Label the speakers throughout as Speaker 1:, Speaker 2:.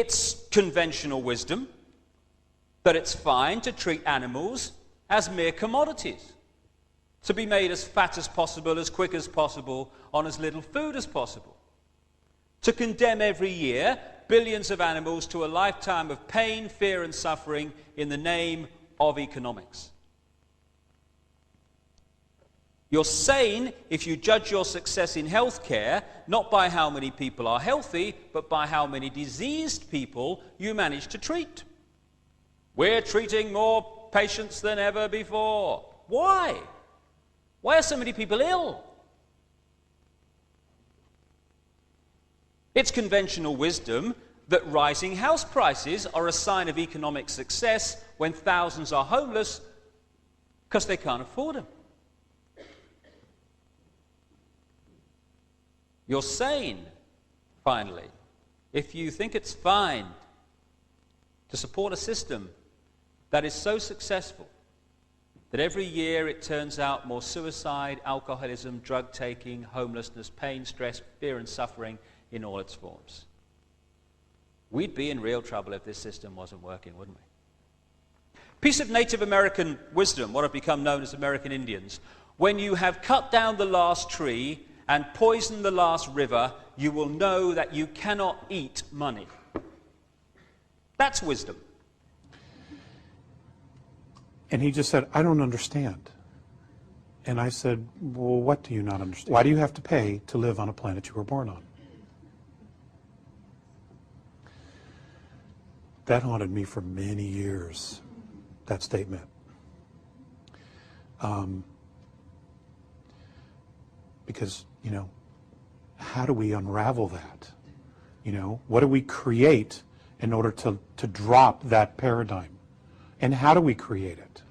Speaker 1: It's conventional wisdom that it's fine to treat animals as mere commodities, to be made as fat as possible, as quick as possible, on as little food as possible. To condemn every year billions of animals to a lifetime of pain, fear and suffering in the name of economics. You're sane if you judge your success in healthcare not by how many people are healthy, but by how many diseased people you manage to treat. We're treating more patients than ever before. Why? Why are so many people ill? It's conventional wisdom that rising house prices are a sign of economic success when thousands are homeless because they can't afford them. You're sane, finally, if you think it's fine to support a system that is so successful that every year it turns out more suicide, alcoholism, drug-taking, homelessness, pain, stress, fear and suffering in all its forms. We'd be in real trouble if this system wasn't working, wouldn't we? Piece of Native American wisdom, what have become known as American Indians. When you have cut down the last tree and poisoned the last river, you will know that you cannot eat money. That's wisdom.
Speaker 2: And he just said, I don't understand. And I said, well, what do you not understand? Why do you have to pay to live on a planet you were born on? That haunted me for many years, that statement. Because, you know, how do we unravel that? You know, what do we create in order to drop that paradigm? And how do we create it?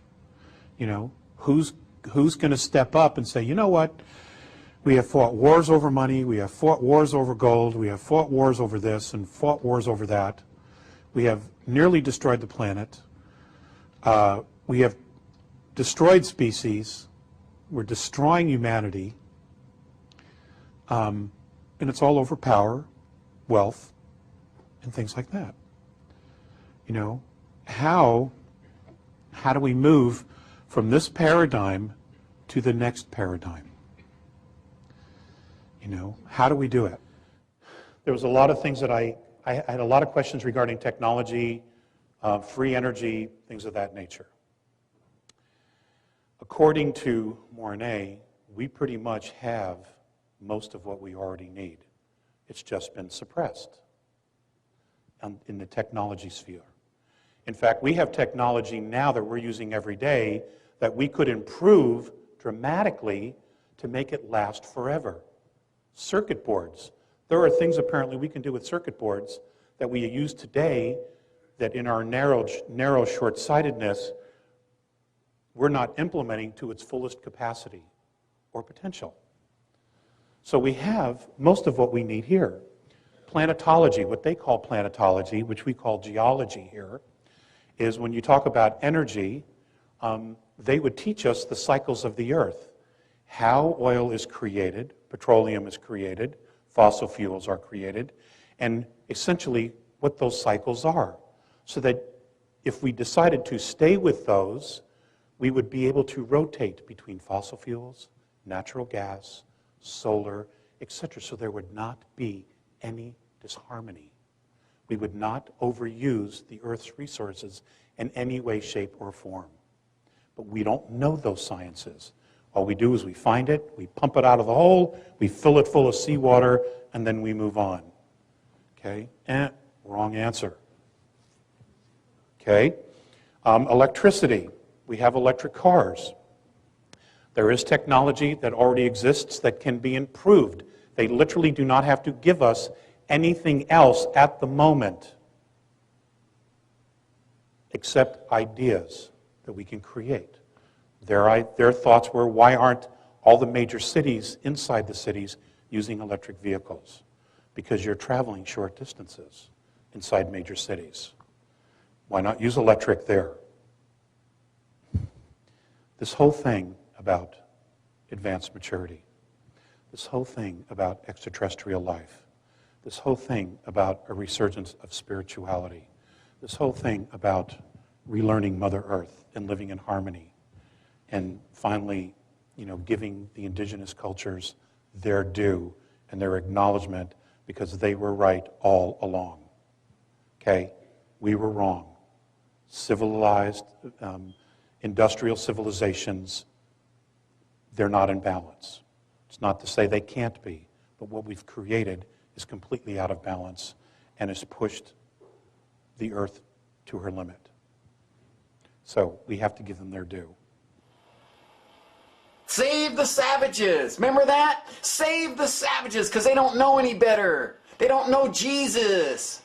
Speaker 2: You know, who's going to step up and say, you know what, we have fought wars over money, we have fought wars over gold, we have fought wars over this and fought wars over that. We have nearly destroyed the planet. We have destroyed species. We're destroying humanity. And it's all over power, wealth, and things like that. You know, how do we move from this paradigm to the next paradigm? You know, how do we do it? There was a lot of things that I had a lot of questions regarding technology, free energy, things of that nature. According to Mornay, we pretty much have most of what we already need. It's just been suppressed in the technology sphere. In fact, we have technology now that we're using every day that we could improve dramatically to make it last forever. Circuit boards. There are things apparently we can do with circuit boards that we use today that in our narrow short-sightedness, we're not implementing to its fullest capacity or potential. So we have most of what we need here. Planetology, what they call planetology, which we call geology here, is when you talk about energy, they would teach us the cycles of the earth, how oil is created, petroleum is created, fossil fuels are created, and essentially what those cycles are. So that if we decided to stay with those, we would be able to rotate between fossil fuels, natural gas, solar, etc. So there would not be any disharmony. We would not overuse the Earth's resources in any way, shape, or form. But we don't know those sciences. All we do is we find it, we pump it out of the hole, we fill it full of seawater, and then we move on. Okay? Wrong answer. Okay? Electricity. We have electric cars. There is technology that already exists that can be improved. They literally do not have to give us anything else at the moment except ideas that we can create. Their thoughts were, why aren't all the major cities inside the cities using electric vehicles? Because you're traveling short distances inside major cities. Why not use electric there? This whole thing about advanced maturity, this whole thing about extraterrestrial life, This whole thing about a resurgence of spirituality, this whole thing about relearning Mother Earth and living in harmony, and finally, giving the indigenous cultures their due and their acknowledgement because they were right all along. Okay? We were wrong. Civilized, industrial civilizations, they're not in balance. It's not to say they can't be, but what we've created is completely out of balance and has pushed the earth to her limit. So we have to give them their due.
Speaker 3: Save the savages. Remember that? Save the savages because they don't know any better. They don't know Jesus.